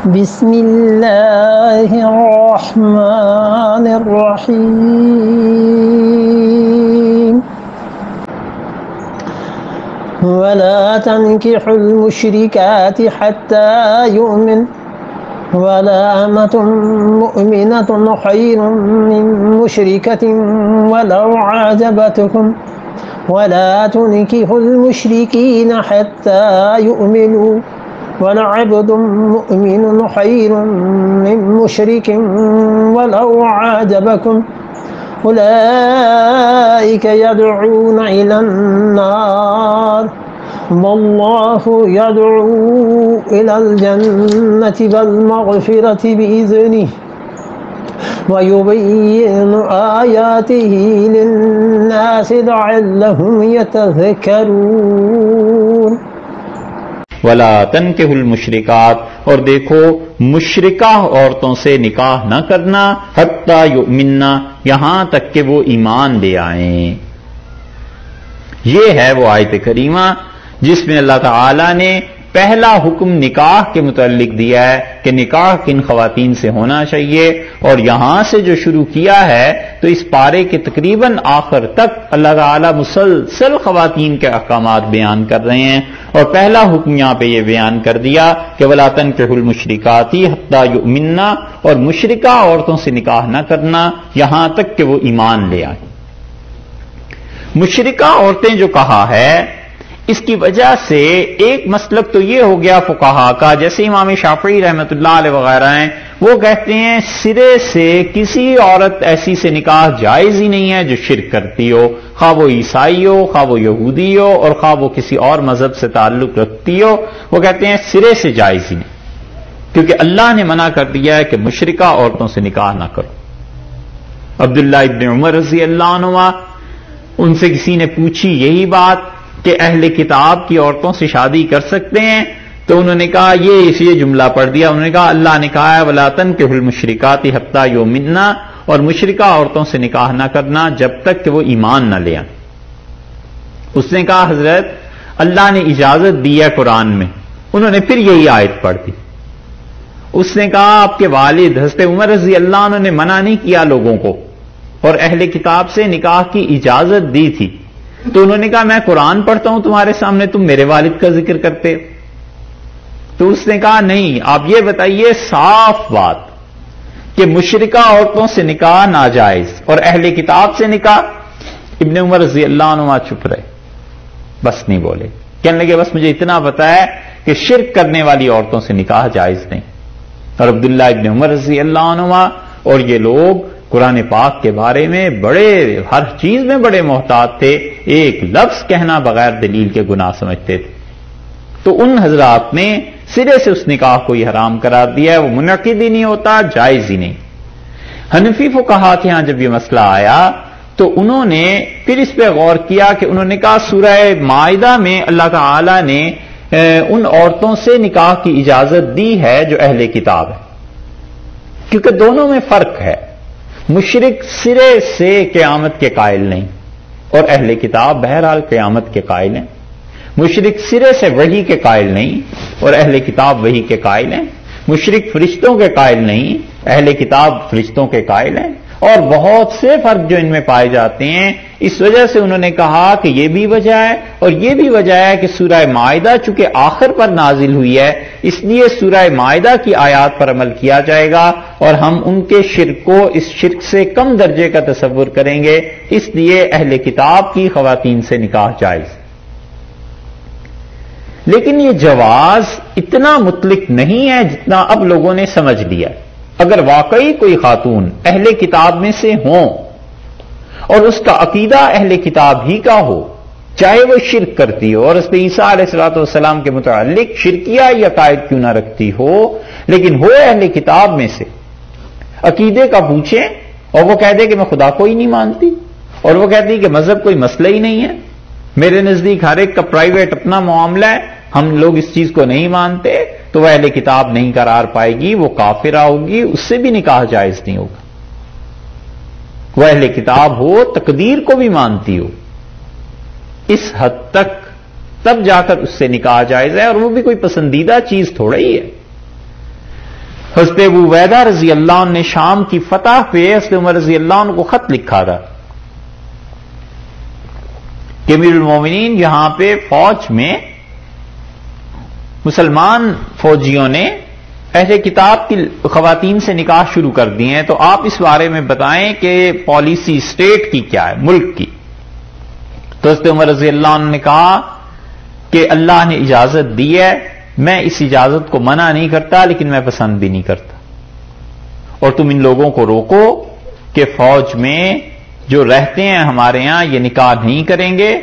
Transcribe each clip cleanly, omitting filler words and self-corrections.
بسم اللہ الرحمن الرحیم ولا تنكحوا المشركات حتى يؤمن ولا أمة مؤمنة خير من مشركة ولو عجبتكم ولا تنكحوا المشركين حتى يؤمنوا ولعبد مؤمن خير من مشرك ولو عجبكم أولئك يدعون إلى النار والله يدعو إلى الجنة والمغفرة بإذنه ويبين آياته للناس لعلهم يتذكرون وَلَا تَنْكِحُوا الْمُشْرِكَاتِ اور دیکھو مشرکہ عورتوں سے نکاح نہ کرنا حتیٰ یؤمننا یہاں تک کہ وہ ایمان لے آئیں۔ یہ ہے وہ آیت کریمہ جس میں اللہ تعالی نے پہلا حکم نکاح کے متعلق دیا ہے کہ نکاح کن خواتین سے ہونا چاہیے، اور یہاں سے جو شروع کیا ہے تو اس پارے کے تقریباً آخر تک اللہ تعالی مسلسل خواتین کے احکامات بیان کر رہے ہیں، اور پہلا حکم یہاں پہ یہ بیان کر دیا کہ وَلَا تَنْكِحُوا الْمُشْرِكَاتِ حَتَّى يُؤْمِنَّ، اور مشرکہ عورتوں سے نکاح نہ کرنا یہاں تک کہ وہ ایمان لے آئیں۔ مشرکہ عورتیں جو کہا ہے اس کی وجہ سے ایک مسلک تو یہ ہو گیا فقہا کا، جیسے امام شافعی رحمۃ اللہ علیہ وغیرہ ہیں، وہ کہتے ہیں سرے سے کسی عورت ایسی سے نکاح جائز ہی نہیں ہے جو شرک کرتی ہو، خواہ وہ عیسائی ہو، خواہ وہ یہودی ہو، اور خواہ وہ کسی اور مذہب سے تعلق رکھتی ہو، وہ کہتے ہیں سرے سے جائز ہی نہیں، کیونکہ اللہ نے منع کر دیا ہے کہ مشرکہ عورتوں سے نکاح نہ کرو۔ عبداللہ ابن عمر رضی اللہ عنہ ان سے کسی نے پوچھی یہی بات کہ اہل کتاب کی عورتوں سے شادی کر سکتے ہیں، تو انہوں نے کہا یہ جملہ پڑھ دیا، انہوں نے کہا اللہ نے کہا ہے وَلَا تَنْكِحُوا الْمُشْرِكَاتِ حَتَّى يُؤْمِنَّ، اور مشرکہ عورتوں سے نکاح نہ کرنا جب تک کہ وہ ایمان نہ لے آئیں۔ اس نے کہا حضرت اللہ نے اجازت دی ہے قرآن میں، انہوں نے پھر یہی آیت پڑھ دی۔ اس نے کہا آپ کے والد حضرت عمر رضی اللہ عنہ نے منع نہیں کیا لوگوں کو، اور اہل کتاب سے نکاح کی اجازت دی تھی، تو انہوں نے کہا میں قرآن پڑھتا ہوں تمہارے سامنے، تم میرے والد کا ذکر کرتے ہو۔ تو اس نے کہا نہیں، آپ یہ بتائیے صاف بات کہ مشرکہ عورتوں سے نکاح ناجائز اور اہل کتاب سے نکاح۔ ابن عمر رضی اللہ عنہ چپ رہے، بس نہیں بولے، کہنے لگے بس مجھے اتنا پتا ہے کہ شرک کرنے والی عورتوں سے نکاح جائز نہیں۔ اور عبداللہ ابن عمر رضی اللہ عنہ اور یہ لوگ قرآن پاک کے بارے میں ہر چیز میں بڑے محتاط تھے، ایک لفظ کہنا بغیر دلیل کے گناہ سمجھتے تھے، تو ان حضرات نے سرے سے اس نکاح کو یہ حرام قرار دیا ہے، وہ منعقد ہی نہیں ہوتا، جائز ہی نہیں۔ حنفی فقہا کے ہاں جب یہ مسئلہ آیا تو انہوں نے پھر اس پہ غور کیا کہ انہوں نے کہا سورہ مائدہ میں اللہ تعالی نے ان عورتوں سے نکاح کی اجازت دی ہے جو اہل کتاب ہے، کیونکہ دونوں میں فرق ہے۔ مشرک سرے سے قیامت کے قائل نہیں، اور اہل کتاب بہرحال قیامت کے قائل ہیں۔ مشرک سرے سے وحی کے قائل نہیں، اور اہل کتاب وحی کے قائل ہیں۔ مشرک فرشتوں کے قائل نہیں، اہل کتاب فرشتوں کے قائل ہیں، اور بہت سے فرق جو ان میں پائے جاتے ہیں۔ اس وجہ سے انہوں نے کہا کہ یہ بھی وجہ ہے، اور یہ بھی وجہ ہے کہ سورہ مائدہ چونکہ آخر پر نازل ہوئی ہے، اس لیے سورہ مائدہ کی آیات پر عمل کیا جائے گا، اور ہم ان کے شرک کو اس شرک سے کم درجے کا تصور کریں گے، اس لیے اہل کتاب کی خواتین سے نکاح جائز۔ لیکن یہ جواز اتنا مطلق نہیں ہے جتنا اب لوگوں نے سمجھ لیا۔ اگر واقعی کوئی خاتون اہل کتاب میں سے ہوں اور اس کا عقیدہ اہل کتاب ہی کا ہو، چاہے وہ شرک کرتی ہو اور حضرت عیسیٰ علیہ السلام کے متعلق شرکیہ یا عقائد کیوں نہ رکھتی ہو، لیکن ہو اہل کتاب میں سے، عقیدے کا پوچھیں اور وہ کہہ دے کہ میں خدا کو ہی نہیں مانتی، اور وہ کہتی کہ مذہب کوئی مسئلہ ہی نہیں ہے، میرے نزدیک ہر ایک کا پرائیویٹ اپنا معاملہ ہے، ہم لوگ اس چیز کو نہیں مانتے، تو وہ اہل کتاب نہیں قرار پائے گی، وہ کافرہ ہوگی، اس سے بھی نکاح جائز نہیں ہوگا۔ وہ اہل کتاب ہو، تقدیر کو بھی مانتی ہو، اس حد تک تب جا کر اس سے نکاح جائز ہے، اور وہ بھی کوئی پسندیدہ چیز تھوڑا ہی ہے۔ حضرت ابو عبیدہ رضی اللہ عنہ نے شام کی فتح پہ حضرت عمر رضی اللہ عنہ کو خط لکھا تھا کہ امیر المومنین یہاں پہ فوج میں مسلمان فوجیوں نے اہل کتاب کی خواتین سے نکاح شروع کر دیے ہیں، تو آپ اس بارے میں بتائیں کہ پالیسی اسٹیٹ کی کیا ہے، ملک کی۔ تو حضرت عمر رضی اللہ عنہ نے کہا کہ اللہ نے اجازت دی ہے، میں اس اجازت کو منع نہیں کرتا، لیکن میں پسند بھی نہیں کرتا، اور تم ان لوگوں کو روکو کہ فوج میں جو رہتے ہیں ہمارے ہاں یہ نکاح نہیں کریں گے،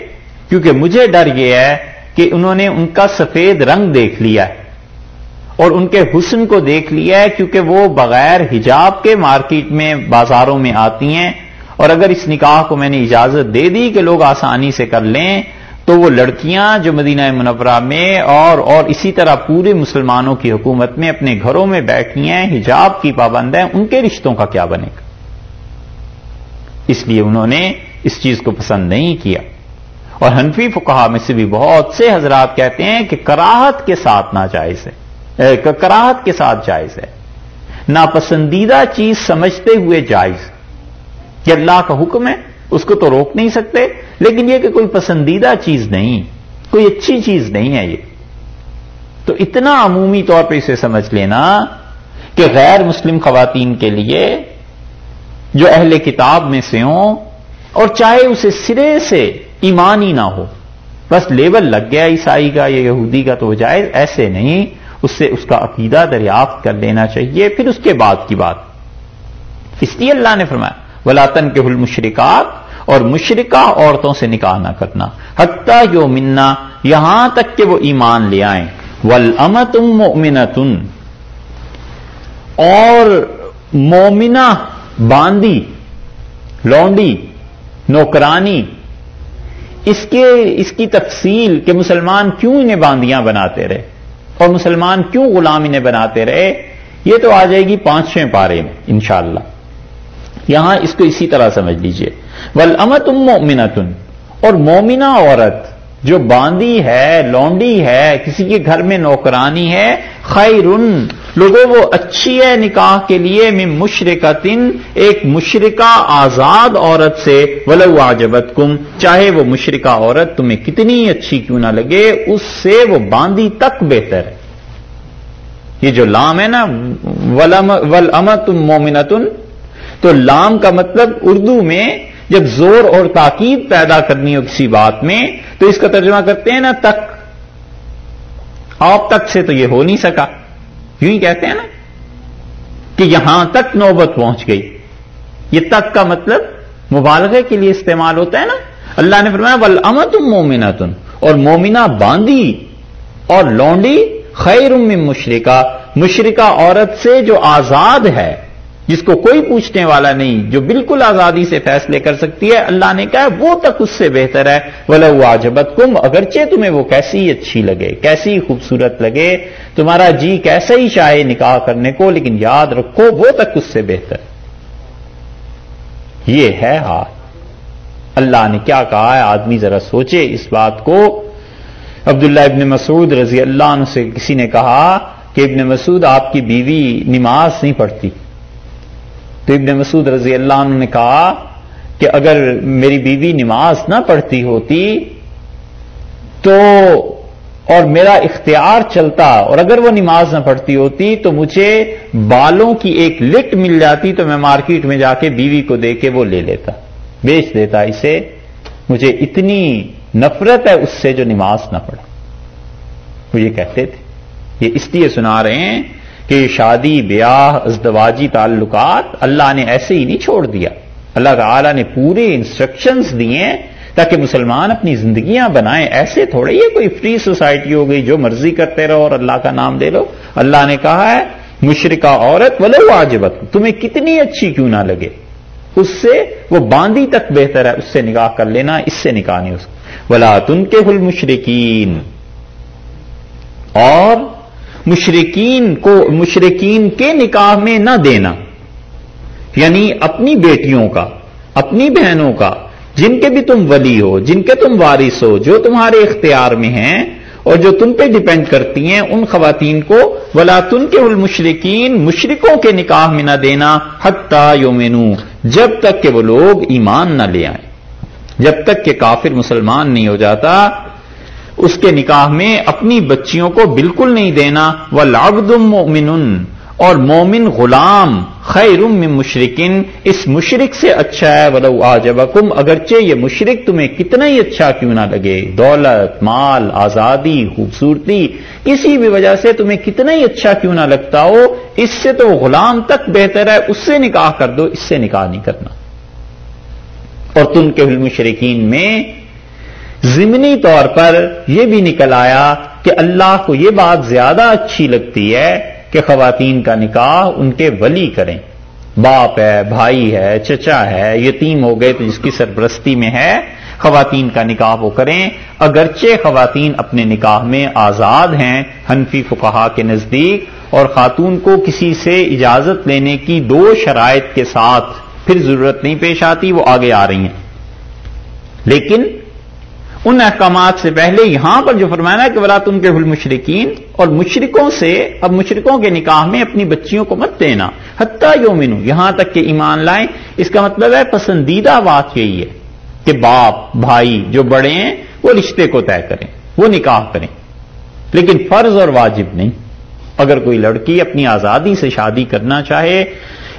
کیونکہ مجھے ڈر یہ ہے کہ انہوں نے ان کا سفید رنگ دیکھ لیا ہے اور ان کے حسن کو دیکھ لیا ہے، کیونکہ وہ بغیر حجاب کے مارکیٹ میں بازاروں میں آتی ہیں، اور اگر اس نکاح کو میں نے اجازت دے دی کہ لوگ آسانی سے کر لیں، تو وہ لڑکیاں جو مدینہ منورہ میں اور اسی طرح پورے مسلمانوں کی حکومت میں اپنے گھروں میں بیٹھی ہیں، حجاب کی پابند ہیں، ان کے رشتوں کا کیا بنے گا؟ اس لیے انہوں نے اس چیز کو پسند نہیں کیا۔ اور حنفی فقہا میں سے بھی بہت سے حضرات کہتے ہیں کہ کراہت کے ساتھ ناجائز ہے، کراہت کے ساتھ جائز ہے، ناپسندیدہ چیز سمجھتے ہوئے جائز، کہ اللہ کا حکم ہے اس کو تو روک نہیں سکتے، لیکن یہ کہ کوئی پسندیدہ چیز نہیں، کوئی اچھی چیز نہیں ہے یہ۔ تو اتنا عمومی طور پہ اسے سمجھ لینا کہ غیر مسلم خواتین کے لیے جو اہل کتاب میں سے ہوں، اور چاہے اسے سرے سے ایمان ہی نہ ہو، بس لیبل لگ گیا عیسائی کا یا یہودی کا، تو وہ جائز، ایسے نہیں، اس سے اس کا عقیدہ دریافت کر لینا چاہیے، پھر اس کے بعد کی بات۔ اس لیے اللہ نے فرمایا وَلَا تَنكِحُوا الْمُشْرِكَاتِ، اور مشرکہ عورتوں سے نکاح نہ کرنا، حتیٰ یؤمنن، یہاں تک کہ وہ ایمان لے آئیں، وَالْأَمَةُ مُؤْمِنَةٌ، اور مومنہ باندی، لونڈی، نوکرانی، اس کی تفصیل کہ مسلمان کیوں انہیں باندیاں بناتے رہے اور مسلمان کیوں غلام انہیں بناتے رہے، یہ تو آ جائے گی 5ویں پارے میں انشاءاللہ۔ یہاں اس کو اسی طرح سمجھ لیجئے، وَالْأَمَةُ مُؤْمِنَةٌ، اور مومنہ عورت جو باندی ہے، لونڈی ہے، کسی کے گھر میں نوکرانی ہے، خیرن، لوگوں وہ اچھی ہے نکاح کے لیے، من مشرکتن، ایک مشرکہ آزاد عورت سے، ولو اعجبتکم، چاہے وہ مشرکہ عورت تمہیں کتنی اچھی کیوں نہ لگے، اس سے وہ باندی تک بہتر ہے۔ یہ جو لام ہے نا والامۃ مومنۃ، تو لام کا مطلب اردو میں جب زور اور تاکید پیدا کرنی ہو کسی بات میں تو اس کا ترجمہ کرتے ہیں نا تک، آپ تک سے تو یہ ہو نہیں سکا، یوں ہی کہتے ہیں نا کہ یہاں تک نوبت پہنچ گئی، یہ تک کا مطلب مبالغے کے لیے استعمال ہوتا ہے نا۔ اللہ نے فرمایا والامۃ مومنۃ، اور مومنہ باندی اور لونڈی، خیر من مشرکہ، مشرکہ عورت سے جو آزاد ہے، جس کو کوئی پوچھنے والا نہیں، جو بالکل آزادی سے فیصلے کر سکتی ہے، اللہ نے کہا وہ تک اس سے بہتر ہے، وَلَوْ أَعْجَبَتْكُمْ، اگرچہ تمہیں وہ کیسی اچھی لگے، کیسی خوبصورت لگے، تمہارا جی کیسا ہی چاہے نکاح کرنے کو، لیکن یاد رکھو وہ تک اس سے بہتر۔ یہ ہے حال۔ اللہ نے کیا کہا ہے، آدمی ذرا سوچے اس بات کو۔ عبداللہ ابن مسعود رضی اللہ عنہ سے کسی نے کہا کہ ابن مسعود آپ کی بیوی نماز نہیں پڑھتی، تو ابن مسعود رضی اللہ عنہ نے کہا کہ اگر میری بیوی نماز نہ پڑھتی ہوتی تو، اور میرا اختیار چلتا، اور اگر وہ نماز نہ پڑھتی ہوتی تو مجھے بالوں کی ایک لٹ مل جاتی تو میں مارکیٹ میں جا کے بیوی کو دے کے وہ لے لیتا، بیچ دیتا اسے، مجھے اتنی نفرت ہے اس سے جو نماز نہ پڑھے۔ وہ یہ کہتے تھے، یہ اس لیے سنا رہے ہیں کہ شادی بیاہ ازدواجی تعلقات اللہ نے ایسے ہی نہیں چھوڑ دیا، اللہ تعالیٰ نے پورے انسٹرکشنز دیے ہیں تاکہ مسلمان اپنی زندگیاں بنائیں۔ ایسے تھوڑے یہ کوئی فری سوسائٹی ہو گئی جو مرضی کرتے رہو اور اللہ کا نام لے لو۔ اللہ نے کہا ہے مشرکہ عورت ولو اعجبت، تمہیں کتنی اچھی کیوں نہ لگے، اس سے وہ باندی تک بہتر ہے، اس سے نکاح کر لینا، اس سے نکاح نہیں۔ اس کو ولا تنکحوا المشرکین، اور مشرکین کے نکاح میں نہ دینا، یعنی اپنی بیٹیوں کا، اپنی بہنوں کا، جن کے بھی تم ولی ہو، جن کے تم وارث ہو، جو تمہارے اختیار میں ہیں، اور جو تم پہ ڈیپینڈ کرتی ہیں ان خواتین کو ولا تنکحوا المشرکین مشرکوں کے نکاح میں نہ دینا حتی یؤمنوا جب تک کہ وہ لوگ ایمان نہ لے آئیں، جب تک کہ کافر مسلمان نہیں ہو جاتا اس کے نکاح میں اپنی بچیوں کو بالکل نہیں دینا۔ والعبد مؤمن اور مومن غلام خیر من مشرکن اس مشرک سے اچھا ہے ولو اعجبکم اگرچہ یہ مشرک تمہیں کتنا ہی اچھا کیوں نہ لگے، دولت، مال، آزادی، خوبصورتی، کسی بھی وجہ سے تمہیں کتنا ہی اچھا کیوں نہ لگتا ہو، اس سے تو غلام تک بہتر ہے، اس سے نکاح کر دو، اس سے نکاح نہیں کرنا۔ اور تنکحوا المشرکین میں ضمنی طور پر یہ بھی نکل آیا کہ اللہ کو یہ بات زیادہ اچھی لگتی ہے کہ خواتین کا نکاح ان کے ولی کریں، باپ ہے، بھائی ہے، چچا ہے، یتیم ہو گئے تو جس کی سرپرستی میں ہے خواتین کا نکاح وہ کریں، اگرچہ خواتین اپنے نکاح میں آزاد ہیں حنفی فقہا کے نزدیک، اور خاتون کو کسی سے اجازت لینے کی 2 شرائط کے ساتھ پھر ضرورت نہیں پیش آتی، وہ آگے آ رہی ہیں۔ لیکن ان احکامات سے پہلے یہاں پر جو فرمایا ہے کہ ولا تنکحوا المشرکین اور مشرکوں سے، اب مشرکوں کے نکاح میں اپنی بچیوں کو مت دینا حتی یؤمنوا یہاں تک کہ ایمان لائیں۔ اس کا مطلب ہے پسندیدہ بات یہی ہے کہ باپ بھائی جو بڑے ہیں وہ رشتے کو طے کریں، وہ نکاح کریں، لیکن فرض اور واجب نہیں۔ اگر کوئی لڑکی اپنی آزادی سے شادی کرنا چاہے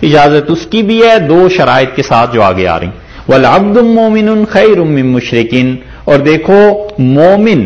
اجازت اس کی بھی ہے 2 شرائط کے ساتھ جو آگے آ رہی ہیں۔ والعبد مؤمن خیر من مشرکن اور دیکھو مومن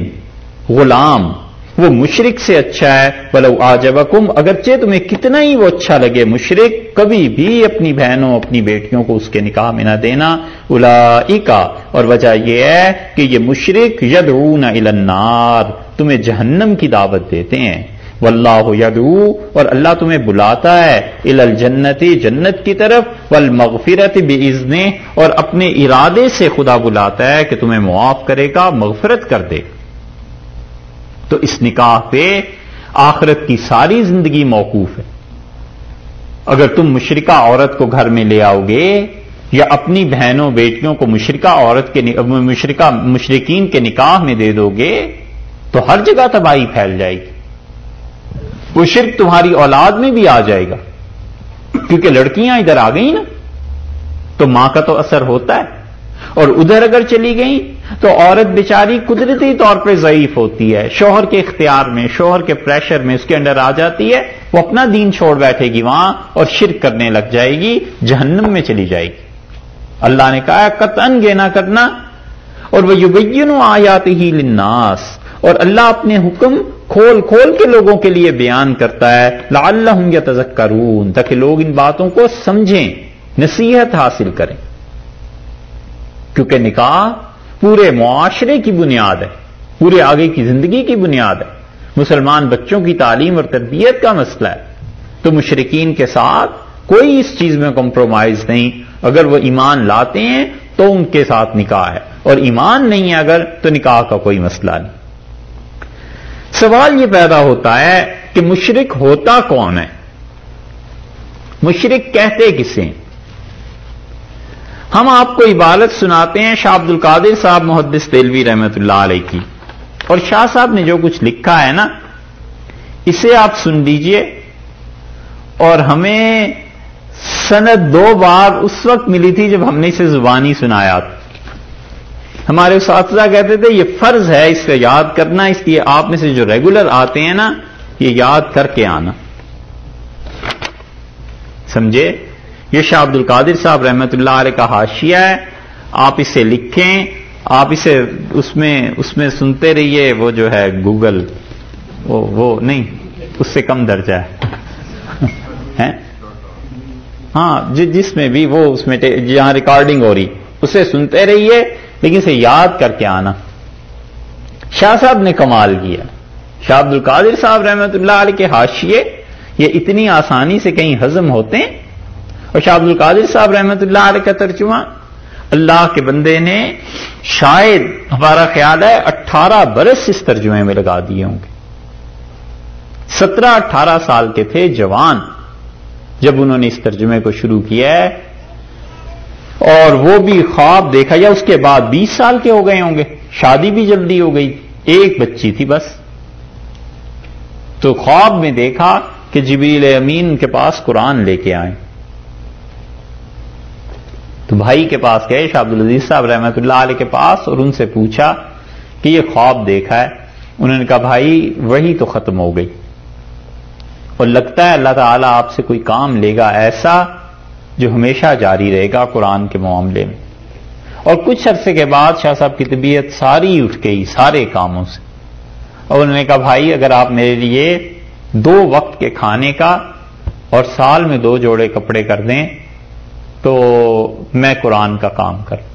غلام وہ مشرک سے اچھا ہے، ولو اعجبکم اگرچہ تمہیں کتنا ہی وہ اچھا لگے مشرک، کبھی بھی اپنی بہنوں اپنی بیٹیوں کو اس کے نکاح میں نہ دینا۔ اولئک اور وجہ یہ ہے کہ یہ مشرک یدعون الی النار تمہیں جہنم کی دعوت دیتے ہیں، واللہ یدعو اور اللہ تمہیں بلاتا ہے الی الجنت جنت کی طرف، والمغفرت باذنہ اور اپنے ارادے سے خدا بلاتا ہے کہ تمہیں معاف کرے گا، مغفرت کر دے۔ تو اس نکاح پہ آخرت کی ساری زندگی موقوف ہے۔ اگر تم مشرکہ عورت کو گھر میں لے آؤ گے یا اپنی بہنوں بیٹیوں کو مشرکین کے نکاح میں دے دو گے تو ہر جگہ تباہی پھیل جائے گی، وہ شرک تمہاری اولاد میں بھی آ جائے گا، کیونکہ لڑکیاں ادھر آ گئیں نا تو ماں کا تو اثر ہوتا ہے، اور ادھر اگر چلی گئیں تو عورت بیچاری قدرتی طور پہ ضعیف ہوتی ہے، شوہر کے اختیار میں، شوہر کے پریشر میں اس کے انڈر آ جاتی ہے، وہ اپنا دین چھوڑ بیٹھے گی وہاں اور شرک کرنے لگ جائے گی، جہنم میں چلی جائے گی۔ اللہ نے کہا قطعاً یہ نہ کرنا، اور وَيُبَيِّنُ آیَاتِهِ لِلنَّاسِ اور اللہ اپنے حکم کھول کھول کے لوگوں کے لیے بیان کرتا ہے، لعلہم یتذکرون تاکہ لوگ ان باتوں کو سمجھیں، نصیحت حاصل کریں، کیونکہ نکاح پورے معاشرے کی بنیاد ہے، پورے آگے کی زندگی کی بنیاد ہے، مسلمان بچوں کی تعلیم اور تربیت کا مسئلہ ہے۔ تو مشرکین کے ساتھ کوئی اس چیز میں کمپرومائز نہیں، اگر وہ ایمان لاتے ہیں تو ان کے ساتھ نکاح ہے، اور ایمان نہیں ہے اگر تو نکاح کا کوئی مسئلہ نہیں۔ سوال یہ پیدا ہوتا ہے کہ مشرک ہوتا کون ہے، مشرک کہتے کسے ہیں؟ ہم آپ کو عبارت سناتے ہیں شاہ عبد القادر صاحب محدث دہلوی رحمۃ اللہ علیہ کی، اور شاہ صاحب نے جو کچھ لکھا ہے نا اسے آپ سن لیجئے، اور ہمیں سند 2 بار اس وقت ملی تھی جب ہم نے اسے زبانی سنایا تھا۔ ہمارے اساتذہ کہتے تھے یہ فرض ہے اس کو یاد کرنا، اس لیے آپ میں سے جو ریگولر آتے ہیں نا یہ یاد کر کے آنا، سمجھے؟ یہ شاہ عبد القادر صاحب رحمۃ اللہ علیہ کا حاشیہ ہے، آپ اسے لکھیں، آپ اسے اس میں سنتے رہیے، وہ جو ہے گوگل وہ نہیں اس سے کم درجہ ہے ہاں جس میں بھی وہ اس میں جہاں ریکارڈنگ ہو رہی اسے سنتے رہیے، لیکن اسے یاد کر کے آنا۔ شاہ صاحب نے کمال کیا، شاہ عبد القادر صاحب رحمۃ اللہ علیہ کے حاشیے یہ اتنی آسانی سے کہیں ہضم ہوتے ہیں، اور شاہ عبد القادر صاحب رحمۃ اللہ علیہ کا ترجمہ اللہ کے بندے نے شاید ہمارا خیال ہے 18 برس اس ترجمے میں لگا دیے ہوں گے۔ 17-18 سال کے تھے جوان جب انہوں نے اس ترجمے کو شروع کیا ہے، اور وہ بھی خواب دیکھا، یا اس کے بعد 20 سال کے ہو گئے ہوں گے، شادی بھی جلدی ہو گئی، ایک بچی تھی بس، تو خواب میں دیکھا کہ جبریل امین ان کے پاس قرآن لے کے آئے. تو بھائی کے پاس گئے، شاہ عبدالعزیز صاحب رحمۃ اللہ علیہ کے پاس، اور ان سے پوچھا کہ یہ خواب دیکھا ہے. انہوں نے کہا بھائی وہی تو ختم ہو گئی، اور لگتا ہے اللہ تعالیٰ آپ سے کوئی کام لے گا ایسا جو ہمیشہ جاری رہے گا قرآن کے معاملے میں. اور کچھ عرصے کے بعد شاہ صاحب کی طبیعت ساری اٹھ گئی سارے کاموں سے، اور انہوں نے کہا بھائی اگر آپ میرے لیے 2 وقت کے کھانے کا اور سال میں 2 جوڑے کپڑے کر دیں تو میں قرآن کا کام کروں.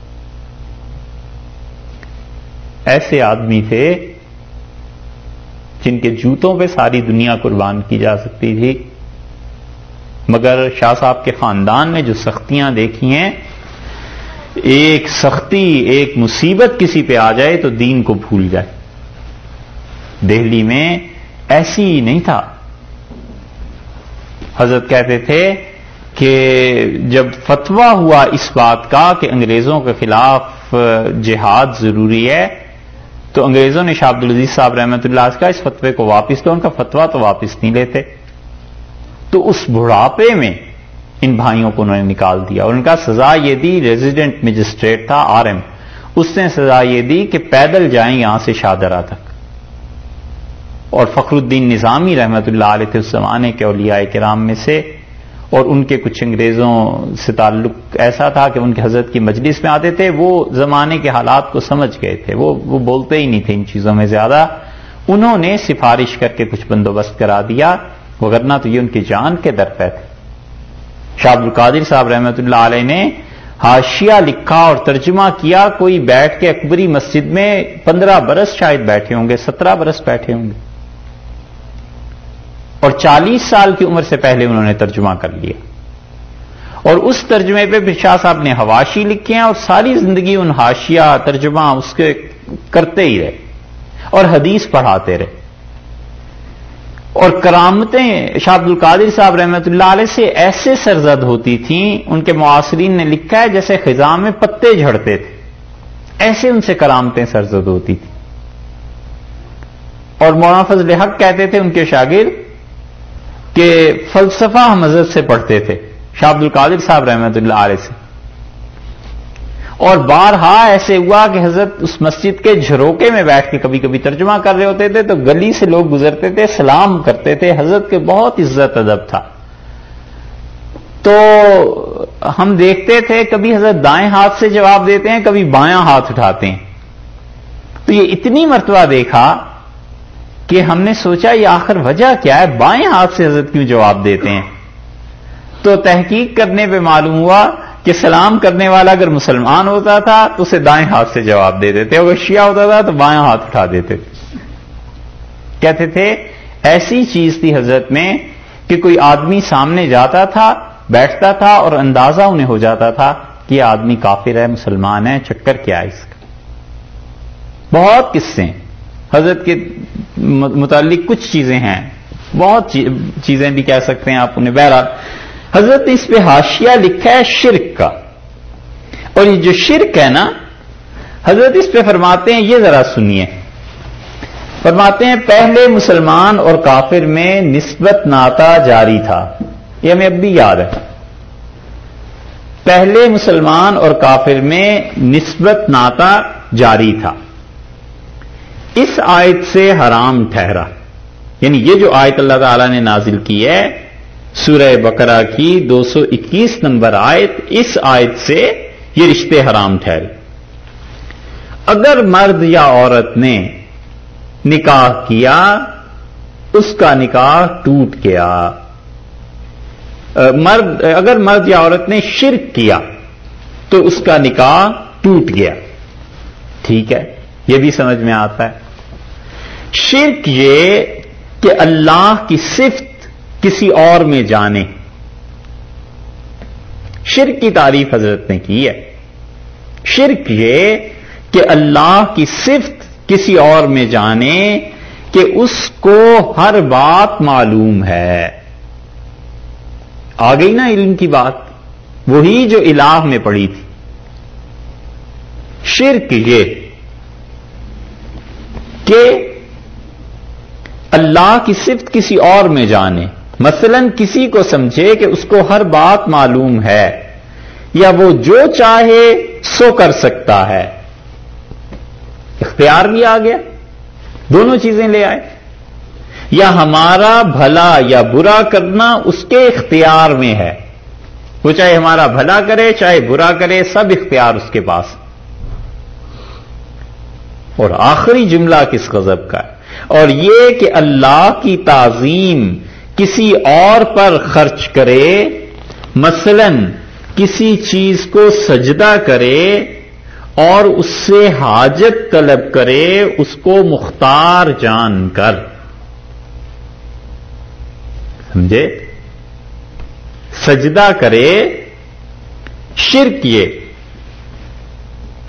ایسے آدمی تھے جن کے جوتوں پہ ساری دنیا قربان کی جا سکتی تھی، مگر شاہ صاحب کے خاندان نے جو سختیاں دیکھی ہیں، ایک سختی ایک مصیبت کسی پہ آ جائے تو دین کو بھول جائے. دہلی میں ایسی ہی نہیں تھا. حضرت کہتے تھے کہ جب فتویٰ ہوا اس بات کا کہ انگریزوں کے خلاف جہاد ضروری ہے، تو انگریزوں نے شاہ عبدالعزیز صاحب رحمۃ اللہ علیہ کا اس فتوے کو واپس لو. ان کا فتویٰ تو واپس نہیں لیتے. تو اس بڑھاپے میں ان بھائیوں کو انہوں نے نکال دیا، اور ان کا سزا یہ دی، ریزیڈنٹ مجسٹریٹ تھا RM، اس نے سزا یہ دی کہ پیدل جائیں یہاں سے شاہدرہ تک. اور فخر الدین نظامی رحمۃ اللہ علیہ تھے اس زمانے کے اولیاء کرام میں سے، اور ان کے کچھ انگریزوں سے تعلق ایسا تھا کہ ان کے حضرت کی مجلس میں آتے تھے، وہ زمانے کے حالات کو سمجھ گئے تھے، وہ بولتے ہی نہیں تھے ان چیزوں میں زیادہ. انہوں نے سفارش کر کے کچھ بندوبست کرا دیا، وگرنہ تو یہ ان کی جان کے در پہ تھے. شاہ عبد القادر صاحب رحمۃ اللہ علیہ نے حاشیہ لکھا اور ترجمہ کیا. کوئی بیٹھ کے اکبری مسجد میں 15 برس شاید بیٹھے ہوں گے، 17 برس بیٹھے ہوں گے، اور 40 سال کی عمر سے پہلے انہوں نے ترجمہ کر لیا. اور اس ترجمے پہ پھر شاہ صاحب نے حواشی لکھے ہیں، اور ساری زندگی ان حاشیہ ترجمہ اس کے کرتے ہی رہے اور حدیث پڑھاتے رہے. اور کرامتیں شاہ عبد القادر صاحب رحمۃ اللہ علیہ سے ایسے سرزد ہوتی تھیں، ان کے معاصرین نے لکھا ہے جیسے خزاں میں پتے جھڑتے تھے، ایسے ان سے کرامتیں سرزد ہوتی تھیں. اور مولانا فضل حق کہتے تھے ان کے شاگرد کہ فلسفہ ہم حضرت سے پڑھتے تھے، شاہ عبد القادر صاحب رحمۃ اللہ علیہ سے. اور بارہا ایسے ہوا کہ حضرت اس مسجد کے جھروکے میں بیٹھ کے کبھی کبھی ترجمہ کر رہے ہوتے تھے، تو گلی سے لوگ گزرتے تھے، سلام کرتے تھے. حضرت کے بہت عزت ادب تھا. تو ہم دیکھتے تھے کبھی حضرت دائیں ہاتھ سے جواب دیتے ہیں، کبھی بایاں ہاتھ اٹھاتے ہیں. تو یہ اتنی مرتبہ دیکھا کہ ہم نے سوچا یہ آخر وجہ کیا ہے، بائیں ہاتھ سے حضرت کیوں جواب دیتے ہیں. تو تحقیق کرنے پہ معلوم ہوا کہ سلام کرنے والا اگر مسلمان ہوتا تھا تو اسے دائیں ہاتھ سے جواب دے دیتے، اگر شیعہ ہوتا تھا تو بائیں ہاتھ اٹھا دیتے. کہتے تھے ایسی چیز تھی حضرت میں کہ کوئی آدمی سامنے جاتا تھا، بیٹھتا تھا، اور اندازہ انہیں ہو جاتا تھا کہ یہ آدمی کافر ہے، مسلمان ہے، چکر کیا ہے اس کا. بہت قصے ہیں حضرت کے متعلق، کچھ چیزیں ہیں، بہت چیزیں بھی کہہ سکتے ہیں آپ انہیں. بہرحال حضرت نے اس پہ حاشیہ لکھا ہے شرک کا. اور یہ جو شرک ہے نا، حضرت اس پہ فرماتے ہیں، یہ ذرا سنیے. فرماتے ہیں پہلے مسلمان اور کافر میں نسبت ناتا جاری تھا. یہ ہمیں اب بھی یاد ہے. پہلے مسلمان اور کافر میں نسبت ناتا جاری تھا. اس آیت سے حرام ٹھہرا. یعنی یہ جو آیت اللہ تعالی نے نازل کی ہے سورہ بقرہ کی 221 نمبر آیت، اس آیت سے یہ رشتے حرام ٹھہرے. اگر مرد یا عورت نے نکاح کیا اس کا نکاح ٹوٹ گیا. اگر مرد یا عورت نے شرک کیا تو اس کا نکاح ٹوٹ گیا. ٹھیک ہے، یہ بھی سمجھ میں آتا ہے. شرک یہ کہ اللہ کی صفت کسی اور میں جانے. شرک کی تعریف حضرت نے کی ہے. شرک یہ کہ اللہ کی صفت کسی اور میں جانے کہ اس کو ہر بات معلوم ہے. آ گئی نا علم کی بات، وہی جو الہ میں پڑھی تھی. شرک یہ کہ اللہ کی صفت کسی اور میں جانے، مثلا کسی کو سمجھے کہ اس کو ہر بات معلوم ہے، یا وہ جو چاہے سو کر سکتا ہے. اختیار بھی آ گیا، دونوں چیزیں لے آئے. یا ہمارا بھلا یا برا کرنا اس کے اختیار میں ہے، وہ چاہے ہمارا بھلا کرے چاہے برا کرے، سب اختیار اس کے پاس. اور آخری جملہ کس غضب کا ہے، اور یہ کہ اللہ کی تعظیم کسی اور پر خرچ کرے، مثلا کسی چیز کو سجدہ کرے اور اس سے حاجت طلب کرے، اس کو مختار جان کر. سمجھے؟ سجدہ کرے، شرک یہ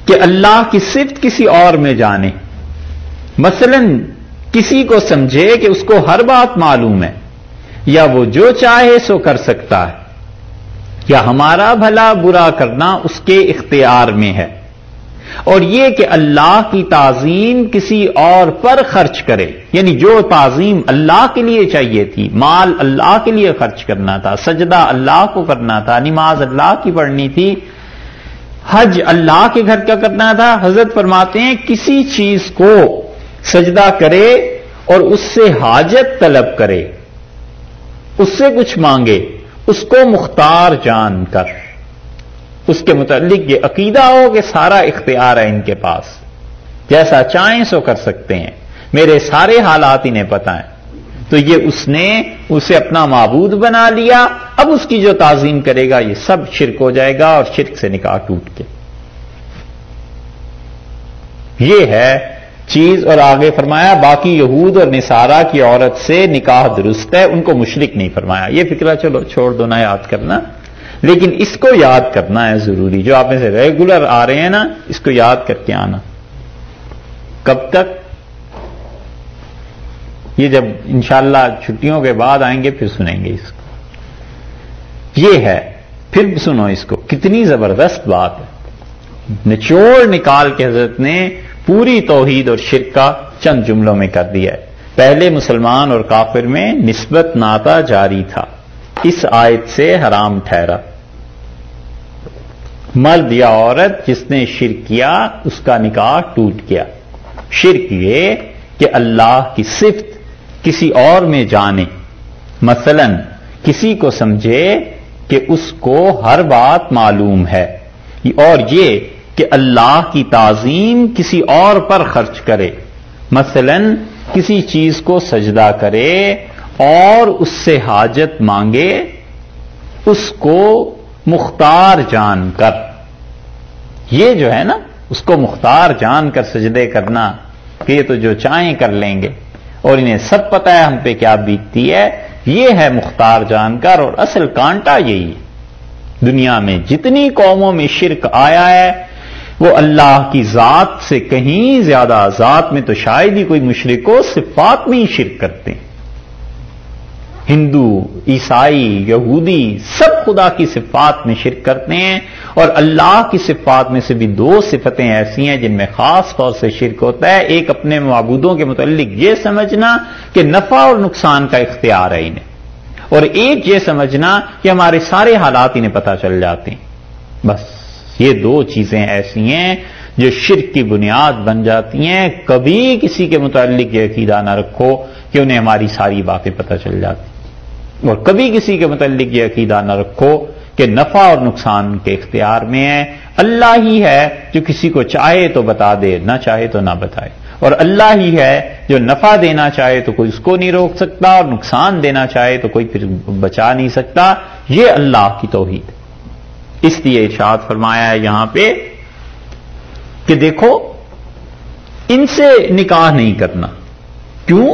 کہ اللہ کی صفت کسی اور میں جانے، مثلا کسی کو سمجھے کہ اس کو ہر بات معلوم ہے، یا وہ جو چاہے سو کر سکتا ہے، یا ہمارا بھلا برا کرنا اس کے اختیار میں ہے. اور یہ کہ اللہ کی تعظیم کسی اور پر خرچ کرے، یعنی جو تعظیم اللہ کے لیے چاہیے تھی، مال اللہ کے لیے خرچ کرنا تھا، سجدہ اللہ کو کرنا تھا، نماز اللہ کی پڑھنی تھی، حج اللہ کے گھر کا کرنا تھا. حضرت فرماتے ہیں کسی چیز کو سجدہ کرے اور اس سے حاجت طلب کرے، اس سے کچھ مانگے، اس کو مختار جان کر، اس کے متعلق یہ عقیدہ ہو کہ سارا اختیار ہے ان کے پاس، جیسا چاہیں سو کر سکتے ہیں، میرے سارے حالات انہیں پتہ ہیں. تو یہ اس نے اسے اپنا معبود بنا لیا. اب اس کی جو تعظیم کرے گا یہ سب شرک ہو جائے گا، اور شرک سے نکاح ٹوٹ کے. یہ ہے چیز. اور آگے فرمایا باقی یہود اور نصارہ کی عورت سے نکاح درست ہے، ان کو مشرک نہیں فرمایا. یہ فکرہ چلو چھوڑ دو نا، یاد کرنا، لیکن اس کو یاد کرنا ہے ضروری. جو آپ میں سے ریگولر آ رہے ہیں نا، اس کو یاد کر کے آنا. کب تک؟ یہ جب انشاءاللہ چھٹیوں کے بعد آئیں گے پھر سنیں گے اس کو. یہ ہے، پھر سنو اس کو، کتنی زبردست بات ہے. نچوڑ نکال کے حضرت نے پوری توحید اور شرک کا چند جملوں میں کر دیا ہے. پہلے مسلمان اور کافر میں نسبت ناتا جاری تھا، اس آیت سے حرام ٹھہرا. مرد یا عورت جس نے شرک کیا اس کا نکاح ٹوٹ گیا. شرک یہ کہ اللہ کی صفت کسی اور میں جانے، مثلا کسی کو سمجھے کہ اس کو ہر بات معلوم ہے، اور یہ کہ اللہ کی تعظیم کسی اور پر خرچ کرے، مثلا کسی چیز کو سجدہ کرے اور اس سے حاجت مانگے، اس کو مختار جان کر. یہ جو ہے نا، اس کو مختار جان کر سجدے کرنا کہ یہ تو جو چاہیں کر لیں گے اور انہیں سب پتہ ہے ہم پہ کیا بیتتی ہے، یہ ہے مختار جان کر. اور اصل کانٹا یہی ہے. دنیا میں جتنی قوموں میں شرک آیا ہے وہ اللہ کی ذات سے کہیں زیادہ، ذات میں تو شاید ہی کوئی مشرک ہو، صفات میں ہی شرک کرتے ہیں. ہندو، عیسائی، یہودی سب خدا کی صفات میں شرک کرتے ہیں. اور اللہ کی صفات میں سے بھی دو صفتیں ایسی ہیں جن میں خاص طور سے شرک ہوتا ہے. ایک اپنے معبودوں کے متعلق یہ سمجھنا کہ نفع اور نقصان کا اختیار ہے انہیں، اور ایک یہ سمجھنا کہ ہمارے سارے حالات انہیں پتہ چل جاتے ہیں. بس یہ دو چیزیں ایسی ہیں جو شرک کی بنیاد بن جاتی ہیں. کبھی کسی کے متعلق یہ عقیدہ نہ رکھو کہ انہیں ہماری ساری باتیں پتہ چل جاتی، اور کبھی کسی کے متعلق یہ عقیدہ نہ رکھو کہ نفع اور نقصان کے اختیار میں ہے. اللہ ہی ہے جو کسی کو چاہے تو بتا دے، نہ چاہے تو نہ بتائے، اور اللہ ہی ہے جو نفع دینا چاہے تو کوئی اس کو نہیں روک سکتا، اور نقصان دینا چاہے تو کوئی پھر بچا نہیں سکتا. یہ اللہ کی توحید. اس لیے ارشاد فرمایا ہے یہاں پہ کہ دیکھو ان سے نکاح نہیں کرنا. کیوں؟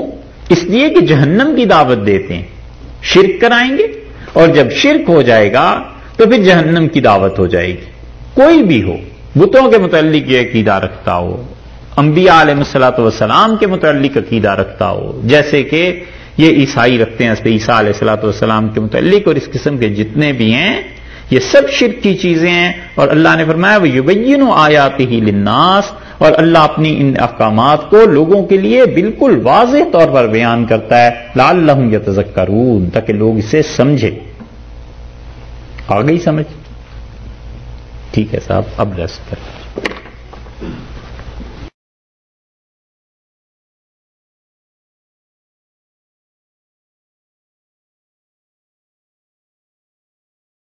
اس لیے کہ جہنم کی دعوت دیتے ہیں، شرک کرائیں گے، اور جب شرک ہو جائے گا تو پھر جہنم کی دعوت ہو جائے گی. کوئی بھی ہو، بتوں کے متعلق یہ عقیدہ رکھتا ہو، انبیاء علیہ الصلوۃ والسلام کے متعلق عقیدہ رکھتا ہو، جیسے کہ یہ عیسائی رکھتے ہیں حضرت عیسیٰ علیہ الصلوۃ والسلام کے متعلق، اور اس قسم کے جتنے بھی ہیں یہ سب شرک کی چیزیں ہیں. اور اللہ نے فرمایا وَيُبَيِّنُ آیَاتِهِ لِلنَّاسِ، اور اللہ اپنی ان احکامات کو لوگوں کے لیے بالکل واضح طور پر بیان کرتا ہے لعلہم یتذکرون، تاکہ لوگ اسے سمجھے۔ آ گئی سمجھ؟ ٹھیک ہے صاحب، اب ریسٹ کریں۔